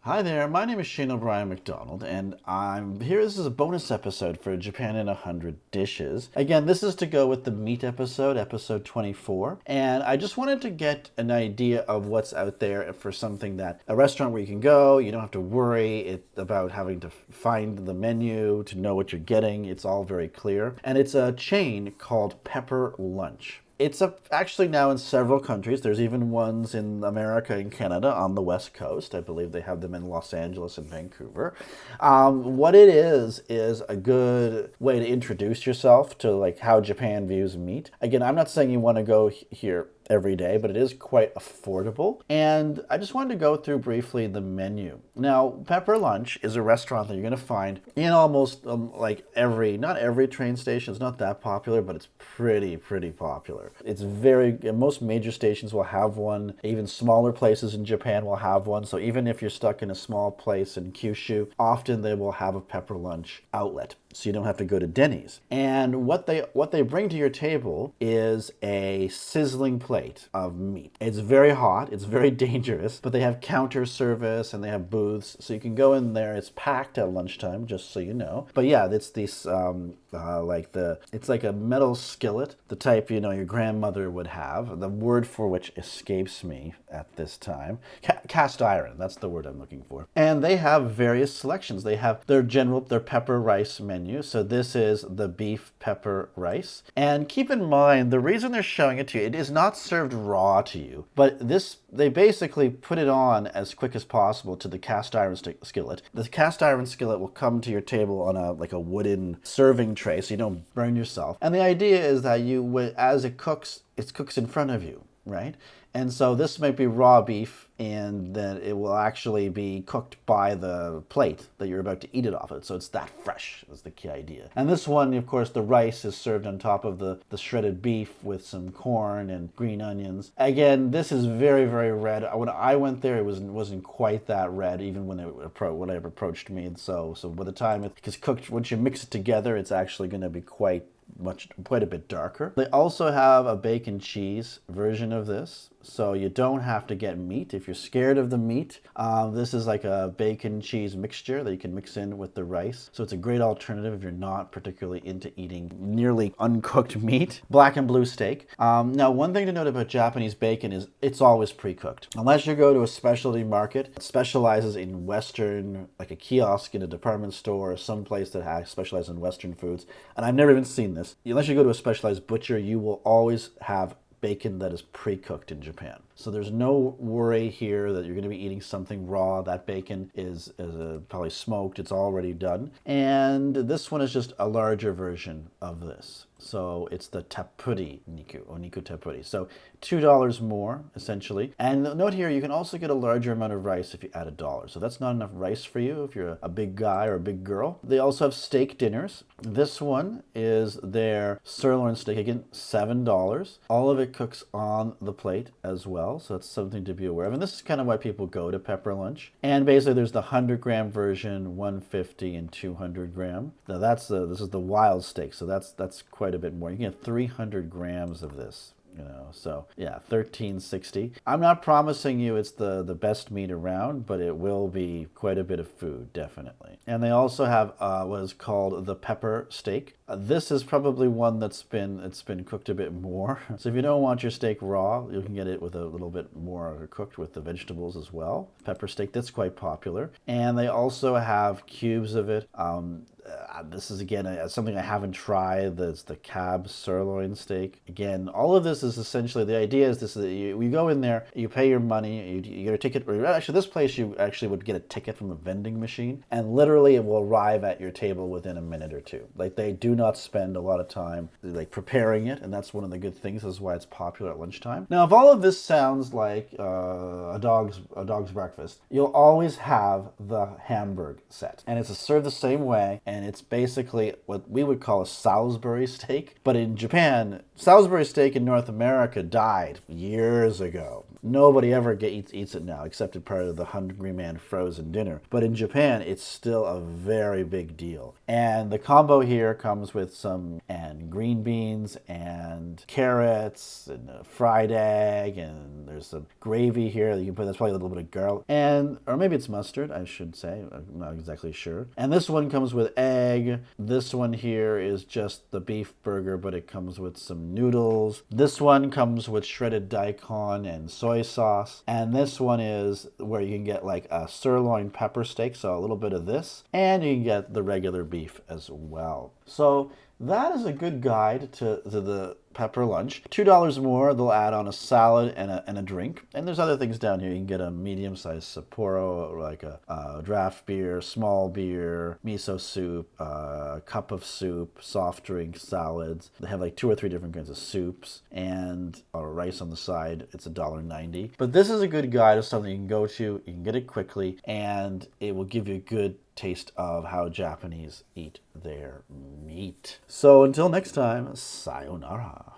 Hi there, my name is Shane O'Brien McDonald, and I'm here. This is a bonus episode for Japan in 100 Dishes. Again, this is to go with the meat episode, episode 24, and I just wanted to get an idea of what's out there for something that a restaurant where you can go, you don't have to worry about having to find the menu to know what you're getting. It's all very clear, and it's a chain called Pepper Lunch. It's actually now in several countries. There's even ones in America and Canada on the West Coast. I believe they have them in Los Angeles and Vancouver. What it is a good way to introduce yourself to like how Japan views meat. Again, I'm not saying you want to go here every day, but it is quite affordable. And I just wanted to go through briefly the menu. Now, Pepper Lunch is a restaurant that you're going to find in almost not every train station. It's not that popular, but it's pretty popular. It's most major stations will have one. Even smaller places in Japan will have one. So even if you're stuck in a small place in Kyushu, often they will have a Pepper Lunch outlet, so you don't have to go to Denny's. And what they bring to your table is a sizzling plate of meat. It's very hot, it's very dangerous, but they have counter service and they have booths, so you can go in there. It's packed at lunchtime, just so you know. But yeah, it's this it's like a metal skillet, the type your grandmother would have. The word for which escapes me at this time. Cast iron, that's the word I'm looking for. And they have various selections. They have their pepper rice menu. So this is the beef pepper rice. And keep in mind, the reason they're showing it to you, it is not served raw to you, but they basically put it on as quick as possible to the cast iron skillet. The cast iron skillet will come to your table on a wooden serving tray, so you don't burn yourself. And the idea is that as it cooks in front of you, right? And so this might be raw beef, and then it will actually be cooked by the plate that you're about to eat it off of. So it's that fresh is the key idea. And this one, of course, the rice is served on top of the shredded beef with some corn and green onions. Again, this is very red. When I went there, it wasn't quite that red, even when it approached me. So by the time it gets cooked, once you mix it together, it's actually going to be quite a bit darker. They also have a bacon cheese version of this, so you don't have to get meat. If you're scared of the meat, this is like a bacon cheese mixture that you can mix in with the rice. So it's a great alternative if you're not particularly into eating nearly uncooked meat. Black and blue steak. Now, one thing to note about Japanese bacon is it's always pre-cooked. Unless you go to a specialty market that specializes in Western, like a kiosk in a department store or some place that specializes in Western foods, and I've never even seen this. Unless you go to a specialized butcher, you will always have bacon that is pre-cooked in Japan. So there's no worry here that you're going to be eating something raw. That bacon is probably smoked. It's already done. And this one is just a larger version of this. So it's the tappuri niku, or niku tappuri. So $2 more, essentially. And note here, you can also get a larger amount of rice if you add $1. So that's not enough rice for you if you're a big guy or a big girl. They also have steak dinners. This one is their sirloin steak. Again, $7. All of it cooks on the plate as well. So that's something to be aware of. And this is kind of why people go to Pepper Lunch. And basically there's the 100-gram version, 150 and 200 gram. Now this is the wild steak, so that's quite a bit more. You can get 300 grams of this. So yeah, $13.60. I'm not promising you it's the best meat around, but it will be quite a bit of food, definitely. And they also have what is called the pepper steak. This is probably one it's been cooked a bit more. So if you don't want your steak raw, you can get it with a little bit more cooked with the vegetables as well. Pepper steak, that's quite popular. And they also have cubes of it. This is, again, something I haven't tried. That's the cab sirloin steak. Again, all of this is essentially, the idea is that you go in there, you pay your money, you get a ticket. Actually, this place you actually would get a ticket from a vending machine, and literally it will arrive at your table within a minute or two. Like, they do not spend a lot of time preparing it, and that's one of the good things. This is why it's popular at lunchtime. Now, if all of this sounds like a dog's breakfast, you'll always have the Hamburg set, and it's served the same way. And it's basically what we would call a Salisbury steak. But in Japan, Salisbury steak in North America died years ago. Nobody ever eats it now, except as part of the Hungry Man frozen dinner. But in Japan, it's still a very big deal. And the combo here comes with some green beans and carrots and a fried egg, and there's some gravy here that you can put. That's probably a little bit of garlic, or maybe it's mustard, I should say. I'm not exactly sure. And this one comes with egg. This one here is just the beef burger, but it comes with some noodles. This one comes with shredded daikon and soy sauce. And this one is where you can get like a sirloin pepper steak, so a little bit of this, and you can get the regular beef as well. So that is a good guide to the pepper lunch. $2 more, they'll add on a salad and a drink. And there's other things down here. You can get a medium-sized Sapporo, like a draft beer, small beer, miso soup, a cup of soup, soft drinks, salads. They have like 2 or 3 different kinds of soups and rice on the side. It's $1.90. But this is a good guide of something you can go to. You can get it quickly, and it will give you a good taste of how Japanese eat their meat. So until next time, sayonara.